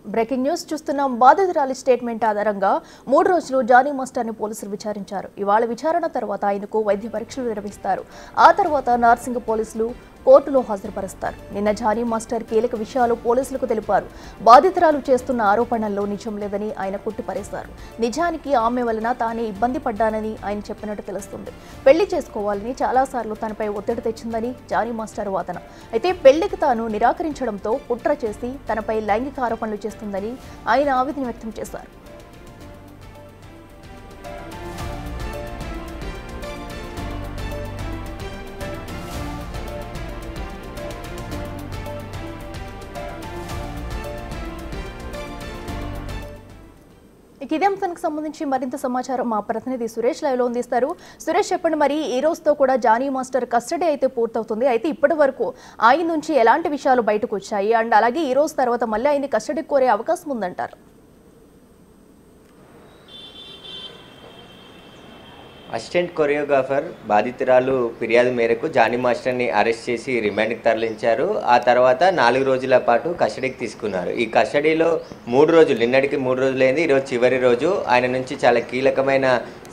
Breaking news చూస్తున్నాం. బాధితురాలి statement ఆధారంగా 3 రోజులు జానీ మాస్టర్ని పోలీసులు విచారించారు. ఇవాళ విచారణ తర్వాత ఆయనకు వైద్య పరీక్షలు నిర్వహిస్తారు. ఆ తర్వాత నార్సింగ్ పోలీసులు కోర్టులో హాజరుపరుస్తారు. నిన్న జానీ మాస్టర్ కీలక విషయాలు పోలీసులకు తెలిపారు. బాధితురాలు చేస్తున్న ఆరోపణల్లో నిజం లేదని ఆయన కొట్టిపారేశారు. నిజానికి ఆమె వలన తానే ఇబ్బంది పడ్డానని ఆయన చెప్పినట్టు తెలుస్తుంది. పెళ్లి చేసుకోవాలని చాలాసార్లు తనపై ఒత్తిడి తెచ్చిందని జానీ మాస్టర్ వాదన. అయితే పెళ్లికి తాను నిరాకరించడంతో కుట్ర చేసి తనపై లైంగిక ఆరోపణలు చేస్తుందని ఆయన ఆవేదన వ్యక్తం చేశారు. ఇదే అంశానికి సంబంధించి మరింత సమాచారం మా ప్రతినిధి సురేష్ లైవ్ లో అందిస్తారు. సురేష్, చెప్పండి, మరి ఈ రోజుతో కూడా జానీ మాస్టర్ కస్టడీ అయితే పూర్తవుతుంది. అయితే ఇప్పటి వరకు ఆయన నుంచి ఎలాంటి విషయాలు బయటకు వచ్చాయి, అండ్ అలాగే ఈ రోజు తర్వాత మళ్ళీ ఆయన్ని కస్టడీ కోరే అవకాశం ఉందంటారు? అసిస్టెంట్ కొరియోగ్రాఫర్ బాధితురాలు ఫిర్యాదు మేరకు జానీ మాస్టర్ని అరెస్ట్ చేసి రిమాండ్కి తరలించారు. ఆ తర్వాత 4 రోజుల పాటు కస్టడీకి తీసుకున్నారు. ఈ కస్టడీలో 3 రోజులు, నిన్నటికి 3 రోజులైంది. ఈరోజు చివరి రోజు. ఆయన నుంచి చాలా కీలకమైన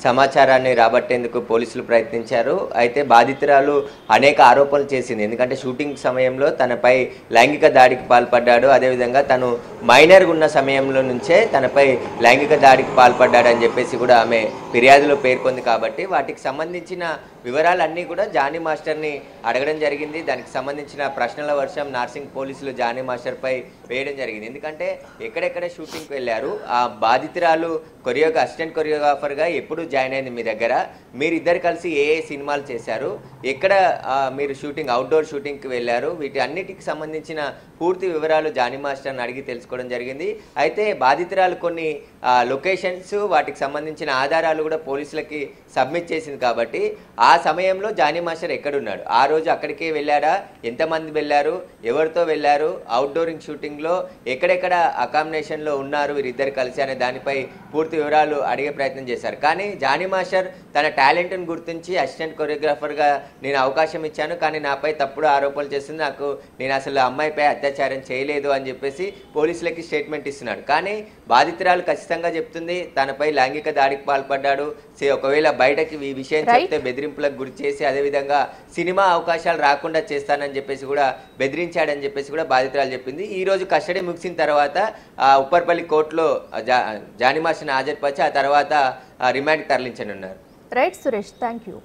సమాచారాన్ని రాబట్టేందుకు పోలీసులు ప్రయత్నించారు. అయితే బాధితురాలు అనేక ఆరోపణలు చేసింది. ఎందుకంటే షూటింగ్ సమయంలో తనపై లైంగిక దాడికి పాల్పడ్డాడు, అదేవిధంగా తను మైనర్గా ఉన్న సమయంలో నుంచే తనపై లైంగిక దాడికి పాల్పడ్డాడని చెప్పేసి కూడా ఆమె ఫిర్యాదులో పేర్కొంది. కాబట్టి వాటికి సంబంధించిన వివరాలన్నీ కూడా జానీ మాస్టర్ని అడగడం జరిగింది. దానికి సంబంధించిన ప్రశ్నల వర్షం నార్సింగ్ పోలీసులు జానీ మాస్టర్పై వేయడం జరిగింది. ఎందుకంటే ఎక్కడెక్కడ షూటింగ్కి వెళ్ళారు, ఆ బాధితురాలు అసిస్టెంట్ కొరియోగ్రాఫర్గా ఎప్పుడు జాయిన్ అయింది మీ దగ్గర, మీరిద్దరు కలిసి ఏ సినిమాలు చేశారు, ఎక్కడ మీరు అవుట్డోర్ షూటింగ్కి వెళ్ళారు, వీటి అన్నిటికి సంబంధించిన పూర్తి వివరాలు జానీ మాస్టర్ని అడిగి తెలుసుకోవడం జరిగింది. అయితే బాధితురాలు కొన్ని లొకేషన్స్, వాటికి సంబంధించిన ఆధారాలు కూడా పోలీసులకి సబ్మిట్ చేసింది. కాబట్టి ఆ సమయంలో జానీ మాస్టర్ ఎక్కడున్నాడు, ఆ రోజు అక్కడికే వెళ్ళాడా, ఎంతమంది వెళ్ళారు, ఎవరితో వెళ్ళారు, అవుట్డోరింగ్ షూటింగ్లో ఎక్కడెక్కడ అకామిడేషన్లో ఉన్నారు వీరిద్దరు కలిసి అనే దానిపై పూర్తి వివరాలు అడిగే ప్రయత్నం చేశారు. కానీ జానీ మాస్టర్ తన టాలెంట్ను గుర్తించి అసిస్టెంట్ కొరియోగ్రాఫర్గా నేను అవకాశం ఇచ్చాను, కానీ నాపై తప్పుడు ఆరోపణలు చేస్తుంది, నేను అసలు అమ్మాయిపై అత్యాచారం చేయలేదు అని చెప్పేసి పోలీసులకి స్టేట్మెంట్ ఇస్తున్నాడు. కానీ బాధితురాలు ఖచ్చితంగా చెప్తుంది తనపై లైంగిక దాడికి పాల్పడ్డాడు, ఒకవేళ బయటకి ఈ విషయం చెప్తే బెదిరింపులకు గురి చేసి అదేవిధంగా సినిమా అవకాశాలు రాకుండా చేస్తానని చెప్పేసి కూడా బెదిరించాడని చెప్పేసి కూడా బాధితురాలు చెప్పింది. ఈ రోజు కస్టడీ ముగిసిన తర్వాత ఉప్పర్పల్లి కోర్టులో జానీ మాస్టర్ని హాజరుపరిచి ఆ తర్వాత రిమాండ్కి తరలించనున్నారు. Right Suresh, thank you.